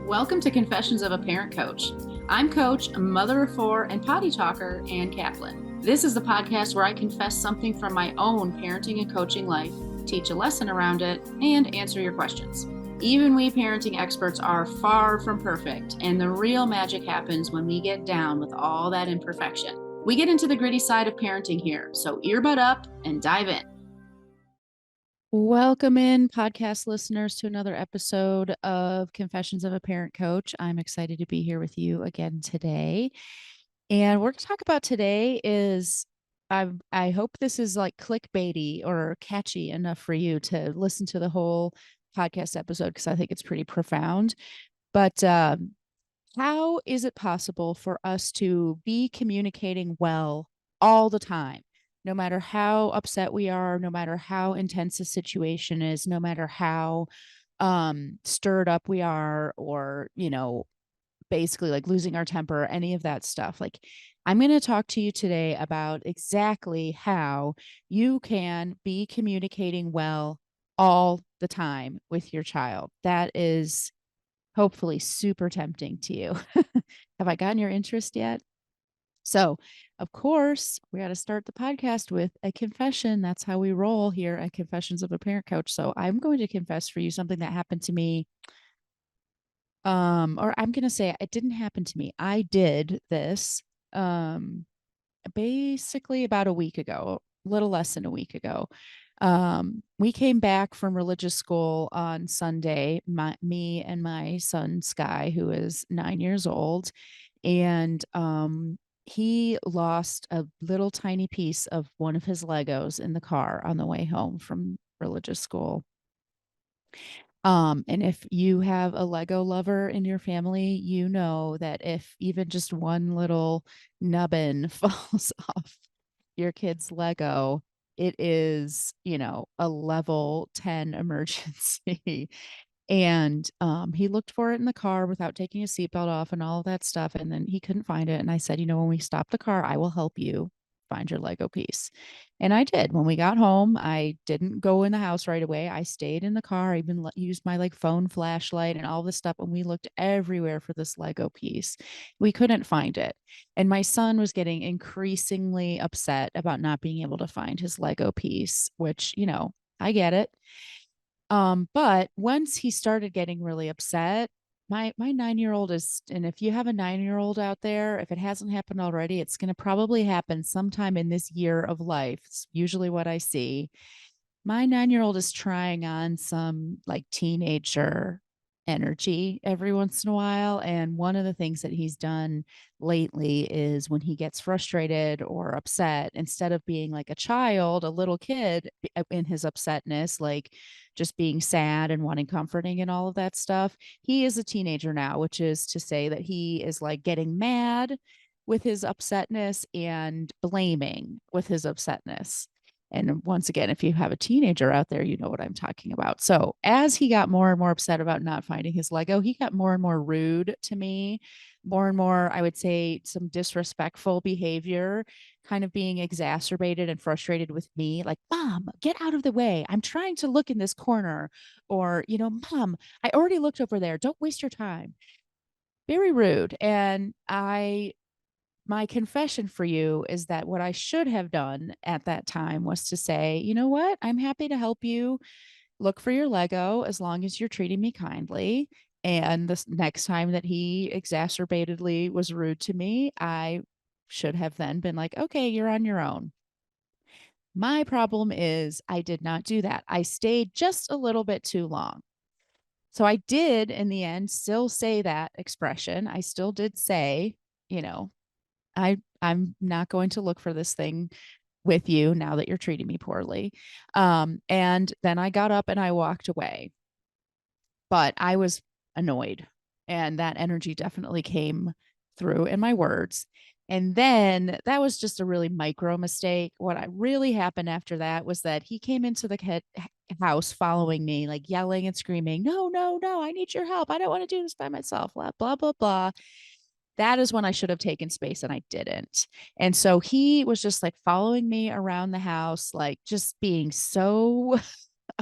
Welcome to Confessions of a Parent Coach. I'm Coach, a mother of four, and potty talker, Ann Kaplan. This is the podcast where I confess something from my own parenting and coaching life, teach a lesson around it, and answer your questions. Even we parenting experts are far from perfect, and the real magic happens when we get down with all that imperfection. We get into the gritty side of parenting here, so earbud up and dive in. Welcome in, podcast listeners, to another episode of Confessions of a Parent Coach. I'm excited to be here with you again today. And we're going to talk about today is, I hope this is like clickbaity or catchy enough for you to listen to the whole podcast episode, because I think it's pretty profound. But how is it possible for us to be communicating well all the time? No matter how upset we are, no matter how intense the situation is, no matter how stirred up we are, or, basically like losing our temper, any of that stuff. Like, I'm going to talk to you today about exactly how you can be communicating well all the time with your child. That is hopefully super tempting to you. Have I gotten your interest yet? So, of course, we got to start the podcast with a confession. That's how we roll here at Confessions of a Parent Coach. So, I'm going to confess for you something that happened to me. Or I'm going to say it didn't happen to me. I did this basically about a week ago, a little less than a week ago. We came back from religious school on Sunday, me and my son, Sky, who is 9 years old. And he lost a little tiny piece of one of his Legos in the car on the way home from religious school. And if you have a Lego lover in your family, you know that if even just one little nubbin falls off your kid's Lego, it is, a level 10 emergency. And he looked for it in the car without taking his seatbelt off and all of that stuff. And then he couldn't find it. And I said, when we stop the car, I will help you find your Lego piece. And I did. When we got home, I didn't go in the house right away. I stayed in the car. I even used my like phone flashlight and all this stuff. And we looked everywhere for this Lego piece. We couldn't find it. And my son was getting increasingly upset about not being able to find his Lego piece, which, I get it. But once he started getting really upset, my 9-year-old is, and if you have a 9-year-old out there, if it hasn't happened already, it's going to probably happen sometime in this year of life. It's usually what I see. My 9-year-old is trying on some like teenager energy every once in a while. And one of the things that he's done lately is when he gets frustrated or upset, instead of being like a child, a little kid in his upsetness, like just being sad and wanting comforting and all of that stuff, he is a teenager now, which is to say that he is like getting mad with his upsetness and blaming with his upsetness. And once again, if you have a teenager out there, you know what I'm talking about. So as he got more and more upset about not finding his Lego, he got more and more rude to me, more and more, I would say, some disrespectful behavior, kind of being exacerbated and frustrated with me, like, Mom, get out of the way. I'm trying to look in this corner. Or, Mom, I already looked over there. Don't waste your time. Very rude. And my confession for you is that what I should have done at that time was to say, you know what? I'm happy to help you look for your Lego as long as you're treating me kindly. And the next time that he exacerbatedly was rude to me, I should have then been like, okay, you're on your own. My problem is I did not do that. I stayed just a little bit too long. So I did, in the end, still say that expression. I still did say, you know, I'm not going to look for this thing with you now that you're treating me poorly. And then I got up and I walked away. But I was annoyed, and that energy definitely came through in my words. And then that was just a really micro mistake. What really happened after that was that he came into the house following me, like yelling and screaming, no, no, no, I need your help. I don't want to do this by myself, blah, blah, blah, blah. That is when I should have taken space and I didn't. And so he was just like following me around the house, like just being so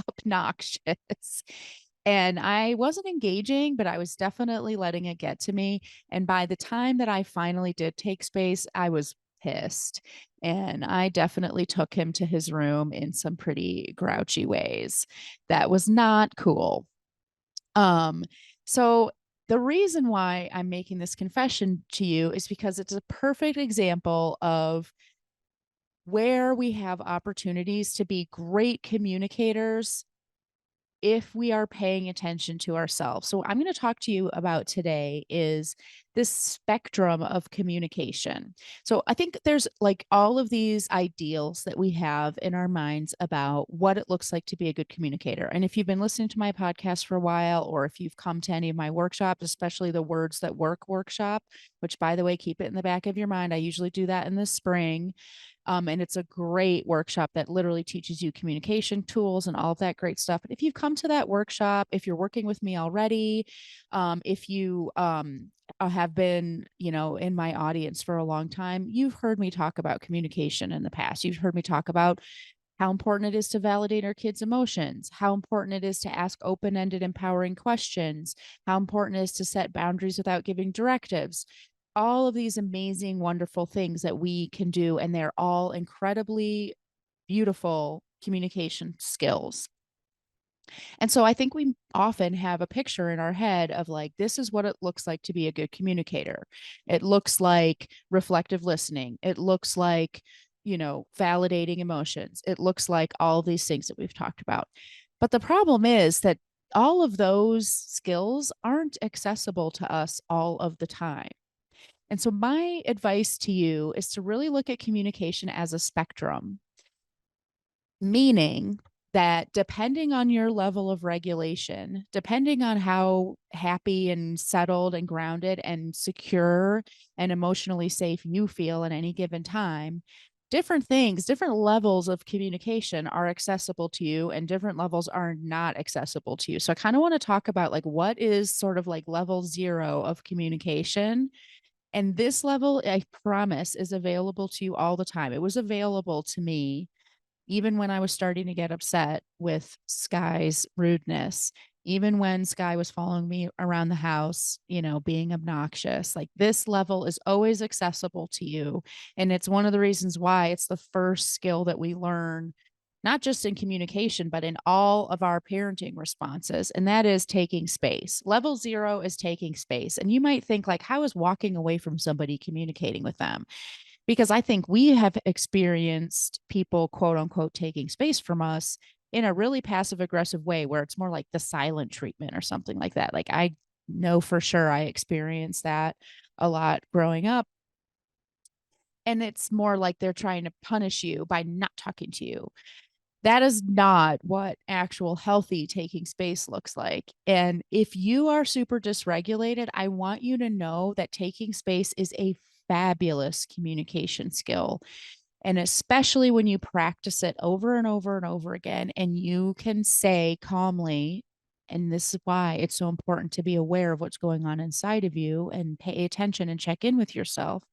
obnoxious. And I wasn't engaging, but I was definitely letting it get to me. And by the time that I finally did take space, I was pissed. And I definitely took him to his room in some pretty grouchy ways. That was not cool. Um, so the reason why I'm making this confession to you is because it's a perfect example of where we have opportunities to be great communicators if we are paying attention to ourselves. So I'm going to talk to you about today is this spectrum of communication. So I think there's like all of these ideals that we have in our minds about what it looks like to be a good communicator. And if you've been listening to my podcast for a while, or if you've come to any of my workshops, especially the Words That Work workshop, which by the way, keep it in the back of your mind. I usually do that in the spring. And it's a great workshop that literally teaches you communication tools and all of that great stuff. But if you've come to that workshop, if you're working with me already, if you have been, in my audience for a long time, you've heard me talk about communication in the past. You've heard me talk about how important it is to validate our kids' emotions, how important it is to ask open ended, empowering questions, how important it is to set boundaries without giving directives. All of these amazing, wonderful things that we can do. And they're all incredibly beautiful communication skills. And so I think we often have a picture in our head of like, this is what it looks like to be a good communicator. It looks like reflective listening. It looks like, validating emotions. It looks like all these things that we've talked about. But the problem is that all of those skills aren't accessible to us all of the time. And so, my advice to you is to really look at communication as a spectrum, meaning that depending on your level of regulation, depending on how happy and settled and grounded and secure and emotionally safe you feel at any given time, different things, different levels of communication are accessible to you and different levels are not accessible to you. So I kind of want to talk about like what is sort of like level 0 of communication, and this level, I promise, is available to you all the time. It was available to me even when I was starting to get upset with Sky's rudeness, even when Sky was following me around the house, being obnoxious. Like this level is always accessible to you. And it's one of the reasons why it's the first skill that we learn, not just in communication, but in all of our parenting responses. And that is taking space. Level 0 is taking space. And you might think, like, how is walking away from somebody communicating with them? Because I think we have experienced people, quote unquote, taking space from us in a really passive aggressive way where it's more like the silent treatment or something like that. Like I know for sure I experienced that a lot growing up. And it's more like they're trying to punish you by not talking to you. That is not what actual healthy taking space looks like. And if you are super dysregulated, I want you to know that taking space is a fabulous communication skill. And especially when you practice it over and over and over again, and you can say calmly, and this is why it's so important to be aware of what's going on inside of you and pay attention and check in with yourself.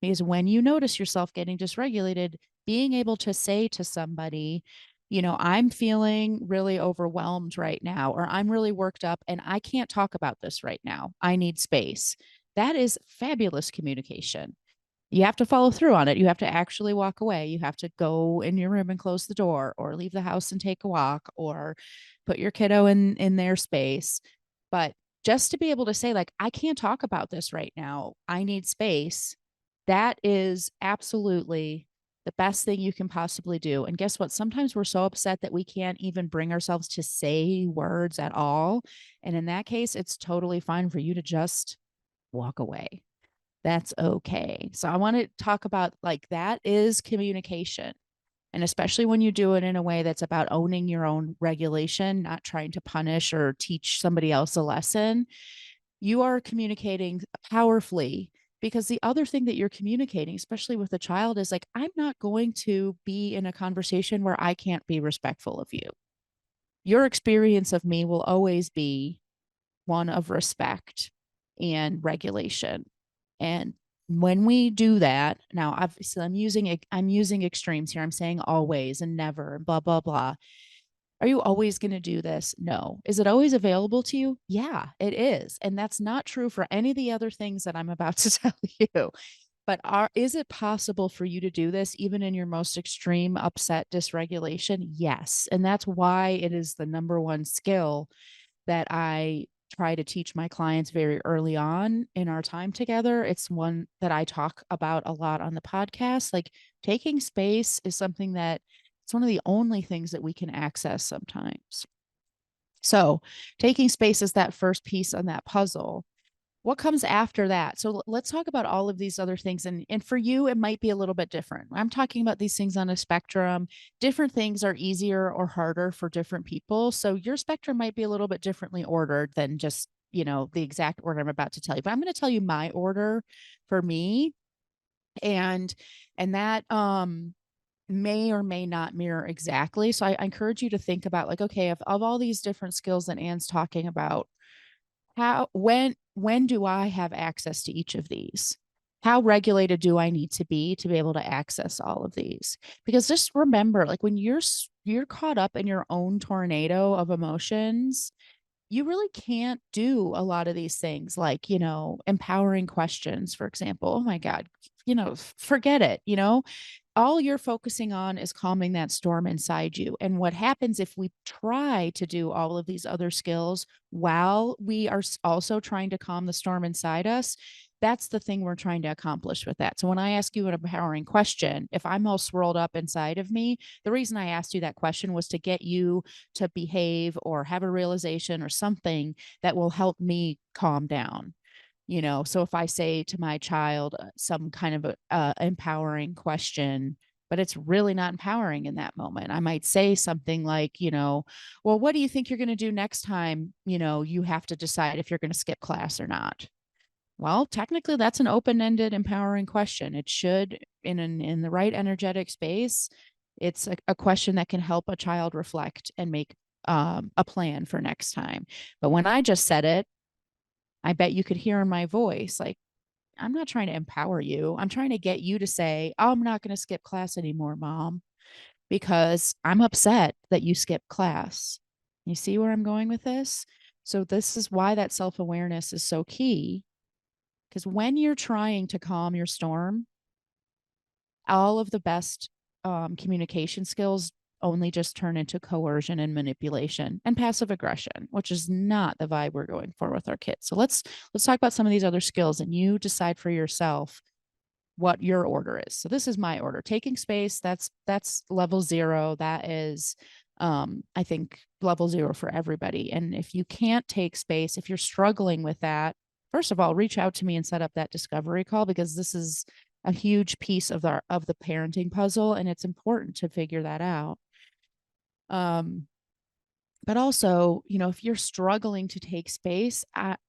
Because when you notice yourself getting dysregulated, being able to say to somebody, I'm feeling really overwhelmed right now, or I'm really worked up and I can't talk about this right now. I need space. That is fabulous communication. You have to follow through on it. You have to actually walk away. You have to go in your room and close the door, or leave the house and take a walk, or put your kiddo in their space. But just to be able to say, like, I can't talk about this right now. I need space. That is absolutely the best thing you can possibly do. And guess what? Sometimes we're so upset that we can't even bring ourselves to say words at all. And in that case, it's totally fine for you to just walk away. That's okay. So I want to talk about like that is communication. And especially when you do it in a way that's about owning your own regulation, not trying to punish or teach somebody else a lesson, you are communicating powerfully. Because the other thing that you're communicating, especially with a child, is like, I'm not going to be in a conversation where I can't be respectful of you. Your experience of me will always be one of respect and regulation. And when we do that, now obviously I'm using extremes here. I'm saying always and never and blah blah blah. Are you always going to do this? No. Is it always available to you? Yeah, it is. And that's not true for any of the other things that I'm about to tell you. But is it possible for you to do this even in your most extreme upset dysregulation? Yes. And that's why it is the number one skill that I try to teach my clients very early on in our time together. It's one that I talk about a lot on the podcast. Like taking space is something that it's one of the only things that we can access sometimes. So, taking space is that first piece on that puzzle. What comes after that? So let's talk about all of these other things. And for you, it might be a little bit different. I'm talking about these things on a spectrum. Different things are easier or harder for different people. So your spectrum might be a little bit differently ordered than just, the exact order I'm about to tell you. But I'm going to tell you my order for me. And that may or may not mirror exactly. So I encourage you to think about like, okay, of all these different skills that Anne's talking about, when do I have access to each of these? How regulated do I need to be able to access all of these? Because just remember, like when you're caught up in your own tornado of emotions, you really can't do a lot of these things like, empowering questions, for example. Oh my God, forget it, all you're focusing on is calming that storm inside you. And what happens if we try to do all of these other skills while we are also trying to calm the storm inside us? That's the thing we're trying to accomplish with that. So when I ask you an empowering question, if I'm all swirled up inside of me, the reason I asked you that question was to get you to behave or have a realization or something that will help me calm down. So if I say to my child some kind of empowering question, but it's really not empowering in that moment, I might say something like, well, what do you think you're going to do next time, you have to decide if you're going to skip class or not? Well, technically that's an open-ended empowering question. It should, in the right energetic space, it's a question that can help a child reflect and make a plan for next time. But when I just said it, I bet you could hear in my voice, like, I'm not trying to empower you. I'm trying to get you to say, oh, I'm not going to skip class anymore, mom, because I'm upset that you skipped class. You see where I'm going with this? So, this is why that self awareness is so key. Because when you're trying to calm your storm, all of the best communication skills only just turn into coercion and manipulation and passive aggression, which is not the vibe we're going for with our kids. So let's talk about some of these other skills, and you decide for yourself what your order is. So this is my order. Taking space, that's level 0. That is I think level 0 for everybody. And if you can't take space, if you're struggling with that, first of all, reach out to me and set up that discovery call, because this is a huge piece of the parenting puzzle, and it's important to figure that out. Um, but also, if you're struggling to take space,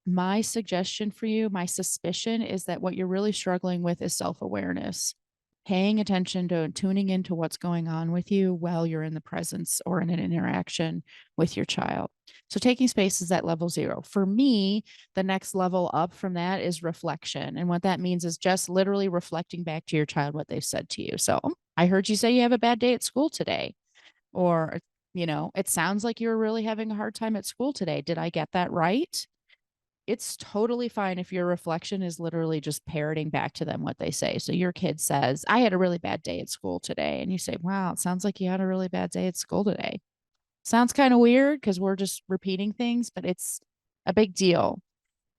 my suggestion for you, my suspicion is that what you're really struggling with is self-awareness, paying attention to and tuning into what's going on with you while you're in the presence or in an interaction with your child. So taking space is at level 0. For me, the next level up from that is reflection. And what that means is just literally reflecting back to your child what they've said to you. So, I heard you say you have a bad day at school today. Or, it sounds like you're really having a hard time at school today. Did I get that right? It's totally fine if your reflection is literally just parroting back to them what they say. So your kid says, I had a really bad day at school today. And you say, wow, it sounds like you had a really bad day at school today. Sounds kind of weird because we're just repeating things, but it's a big deal.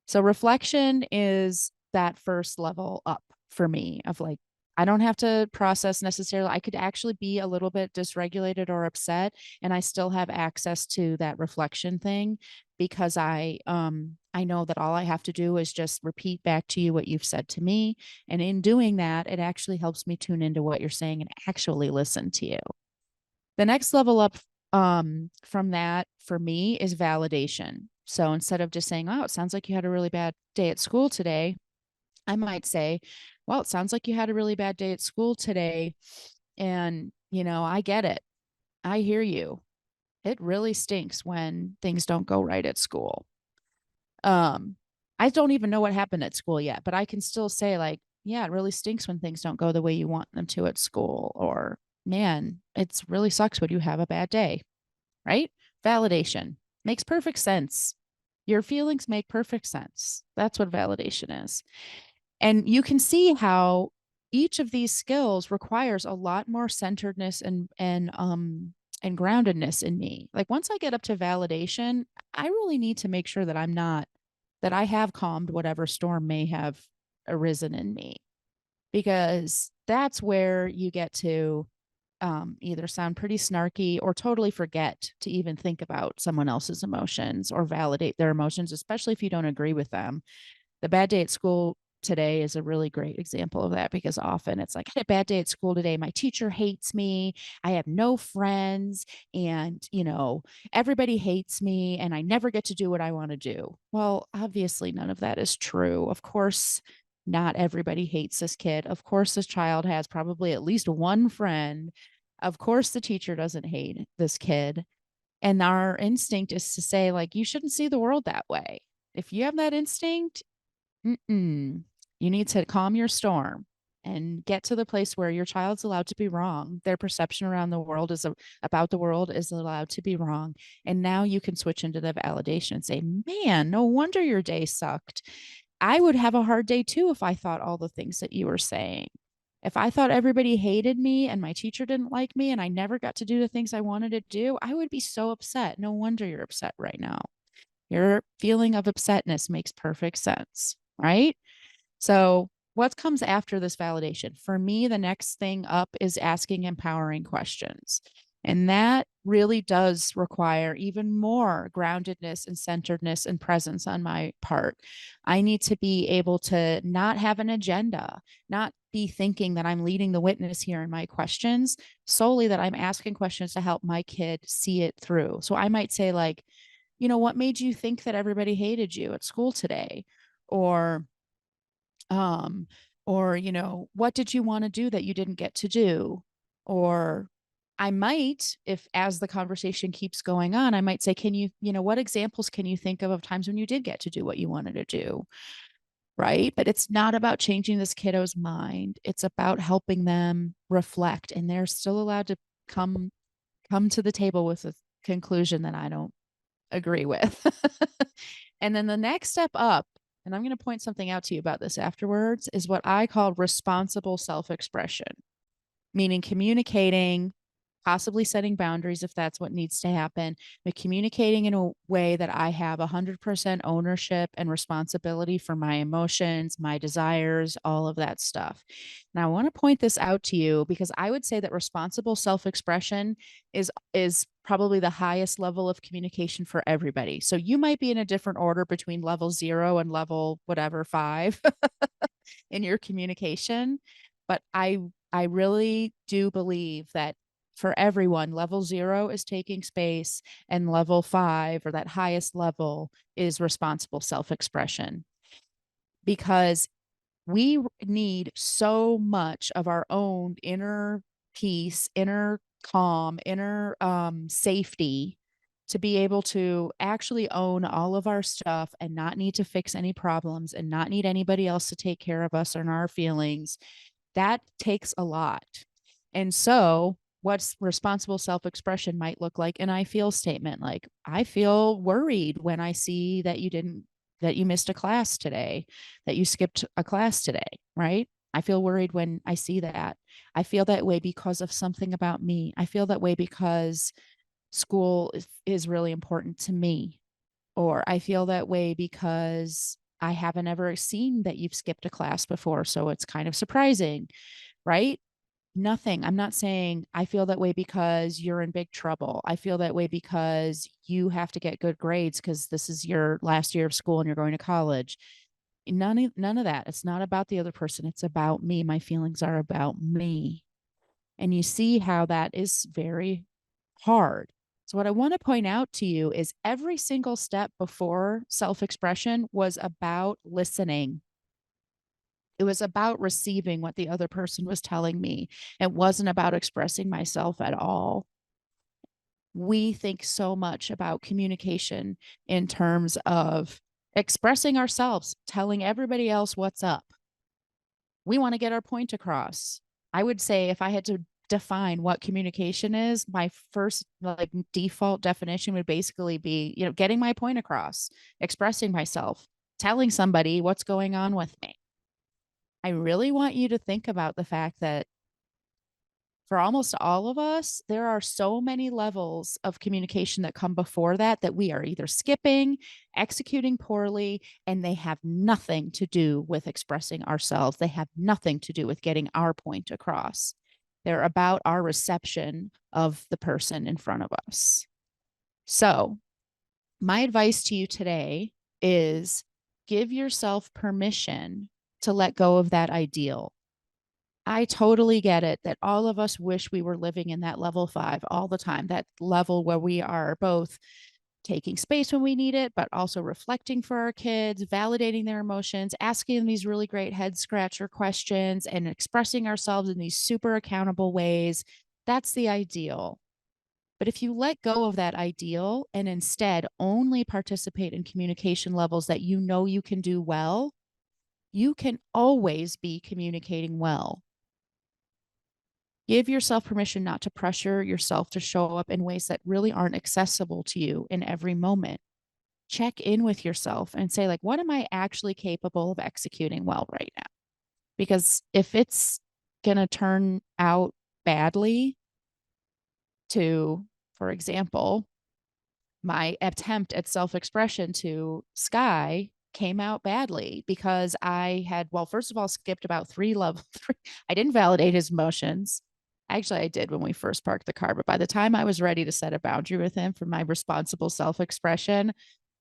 So reflection is that first level up for me of like, I don't have to process necessarily. I could actually be a little bit dysregulated or upset, and I still have access to that reflection thing, because I know that all I have to do is just repeat back to you what you've said to me. And in doing that, it actually helps me tune into what you're saying and actually listen to you. The next level up from that for me is validation. So instead of just saying, oh, it sounds like you had a really bad day at school today, I might say, well, it sounds like you had a really bad day at school today. And, I get it. I hear you. It really stinks when things don't go right at school. I don't even know what happened at school yet, but I can still say, like, yeah, it really stinks when things don't go the way you want them to at school. Or, man, it's really sucks when you have a bad day. right? Validation makes perfect sense. Your feelings make perfect sense. That's what validation is. And you can see how each of these skills requires a lot more centeredness and groundedness in me. Like once I get up to validation, I really need to make sure that I have calmed whatever storm may have arisen in me, because that's where you get to either sound pretty snarky or totally forget to even think about someone else's emotions or validate their emotions, especially if you don't agree with them. The bad day at school today is a really great example of that, because often it's like, I had a bad day at school today. My teacher hates me. I have no friends. And, everybody hates me and I never get to do what I want to do. Well, obviously, none of that is true. Of course, not everybody hates this kid. Of course, this child has probably at least one friend. Of course, the teacher doesn't hate this kid. And our instinct is to say, like, you shouldn't see the world that way. If you have that instinct, you need to calm your storm and get to the place where your child's allowed to be wrong. Their perception around the world about the world is allowed to be wrong. And now you can switch into the validation and say, man, no wonder your day sucked. I would have a hard day too if I thought all the things that you were saying. If I thought everybody hated me and my teacher didn't like me and I never got to do the things I wanted to do, I would be so upset. No wonder you're upset right now. Your feeling of upsetness makes perfect sense, right? So, what comes after this validation? For me, the next thing up is asking empowering questions. And that really does require even more groundedness and centeredness and presence on my part. I need to be able to not have an agenda, not be thinking that I'm leading the witness here in my questions, solely that I'm asking questions to help my kid see it through. So I might say, like, what made you think that everybody hated you at school today? Or, um, what did you want to do that you didn't get to do? Or I might, if as the conversation keeps going on, I might say, what examples can you think of times when you did get to do what you wanted to do? Right. But it's not about changing this kiddo's mind. It's about helping them reflect. And they're still allowed to come come to the table with a conclusion that I don't agree with. And then the next step up, and I'm going to point something out to you about this afterwards, is what I call responsible self expression, meaning communicating, possibly setting boundaries if that's what needs to happen, but communicating in a way that I have 100% ownership and responsibility for my emotions, my desires, all of that stuff. Now, I want to point this out to you because I would say that responsible self-expression is probably the highest level of communication for everybody. So you might be in a different order between level 0 and level whatever 5 in your communication, but I really do believe that for everyone, level 0 is taking space, and level 5, or that highest level, is responsible self expression. Because we need so much of our own inner peace, inner calm, inner safety to be able to actually own all of our stuff and not need to fix any problems and not need anybody else to take care of us and our feelings. That takes a lot. And so, what's responsible self expression might look like an I feel statement, like, I feel worried when I see that you missed a class today, that you skipped a class today, right? I feel worried when I see that. I feel that way because of something about me. I feel that way because school is really important to me. Or I feel that way because I haven't ever seen that you've skipped a class before. So it's kind of surprising, right? Nothing. I'm not saying I feel that way because you're in big trouble. I feel that way because you have to get good grades because this is your last year of school and you're going to college. None of that. It's not about the other person. It's about me. My feelings are about me. And you see how that is very hard. So, what I want to point out to you is every single step before self expression was about listening. It was about receiving what the other person was telling me. It wasn't about expressing myself at all. We think so much about communication in terms of expressing ourselves, telling everybody else what's up. We want to get our point across. I would say if I had to define what communication is, my first like default definition would basically be, getting my point across, expressing myself, telling somebody what's going on with me. I really want you to think about the fact that for almost all of us, there are so many levels of communication that come before that we are either skipping, executing poorly, and they have nothing to do with expressing ourselves. They have nothing to do with getting our point across. They're about our reception of the person in front of us. So, my advice to you today is give yourself permission to let go of that ideal. I totally get it that all of us wish we were living in that level 5 all the time, that level where we are both taking space when we need it, but also reflecting for our kids, validating their emotions, asking them these really great head scratcher questions, and expressing ourselves in these super accountable ways. That's the ideal. But if you let go of that ideal and instead only participate in communication levels that you know you can do well, you can always be communicating well. Give yourself permission not to pressure yourself to show up in ways that really aren't accessible to you in every moment. Check in with yourself and say, like, what am I actually capable of executing well right now? Because if it's going to turn out badly to, for example, my attempt at self-expression to Sky came out badly because I had, well, first of all, skipped about 3 levels. I didn't validate his emotions. Actually, I did when we first parked the car, but by the time I was ready to set a boundary with him for my responsible self-expression,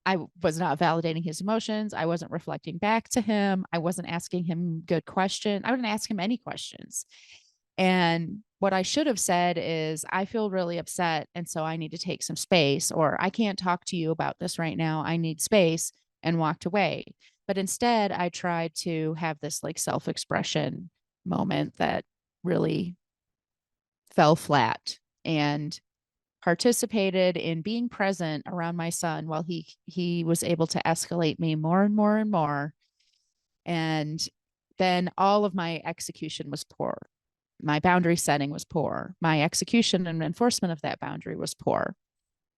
I was not validating his emotions. I wasn't reflecting back to him. I wasn't asking him good questions. I wouldn't ask him any questions. And what I should have said is, I feel really upset. And so I need to take some space, or I can't talk to you about this right now. I need space, and walked away. But instead, I tried to have this like self expression moment that really fell flat, and participated in being present around my son while he was able to escalate me more and more and more. And then all of my execution was poor. My boundary setting was poor. My execution and enforcement of that boundary was poor.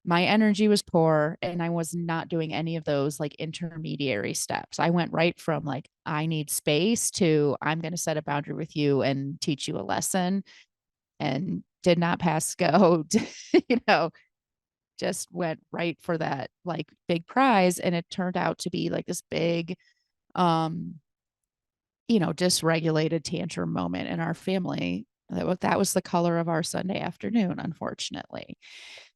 My energy was poor, and I was not doing any of those like intermediary steps. I went right from like, I need space to, I'm going to set a boundary with you and teach you a lesson, and did not pass go, just went right for that like big prize. And it turned out to be like this big, um, dysregulated tantrum moment in our family. That was the color of our Sunday afternoon, unfortunately.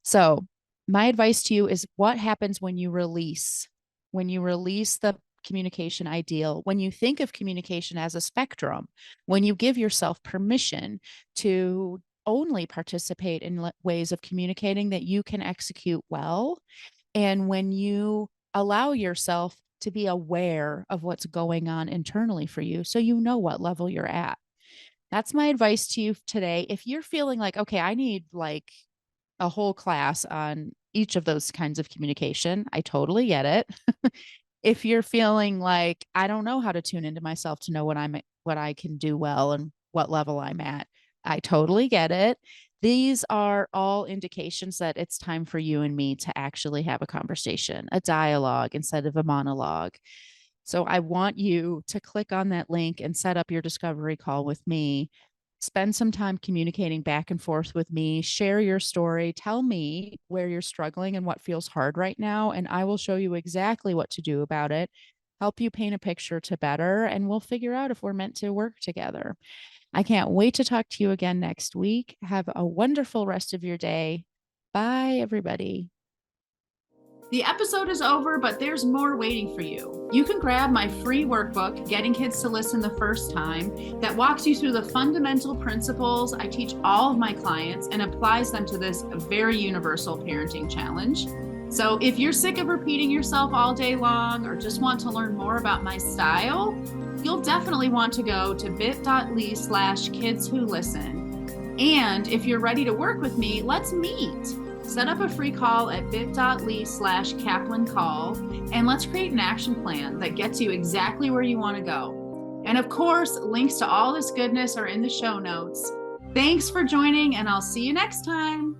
So my advice to you is, what happens when you release the communication ideal, when you think of communication as a spectrum, when you give yourself permission to only participate in ways of communicating that you can execute well, and when you allow yourself to be aware of what's going on internally for you, so you know what level you're at. That's my advice to you today. If you're feeling like, okay, I need like a whole class on each of those kinds of communication, I totally get it. If you're feeling like, I don't know how to tune into myself to know what I can do well and what level I'm at, I totally get it. These are all indications that it's time for you and me to actually have a conversation, a dialogue instead of a monologue. So I want you to click on that link and set up your discovery call with me. Spend some time communicating back and forth with me. Share your story. Tell me where you're struggling and what feels hard right now, and I will show you exactly what to do about it, help you paint a picture to better, and we'll figure out if we're meant to work together. I can't wait to talk to you again next week. Have a wonderful rest of your day. Bye, everybody. The episode is over, but there's more waiting for you. You can grab my free workbook, Getting Kids to Listen the First Time, that walks you through the fundamental principles I teach all of my clients and applies them to this very universal parenting challenge. So if you're sick of repeating yourself all day long, or just want to learn more about my style, you'll definitely want to go to bit.ly/kidswholisten. And if you're ready to work with me, let's meet. Set up a free call at bit.ly/Kaplan call, and let's create an action plan that gets you exactly where you want to go. And of course, links to all this goodness are in the show notes. Thanks for joining, and I'll see you next time.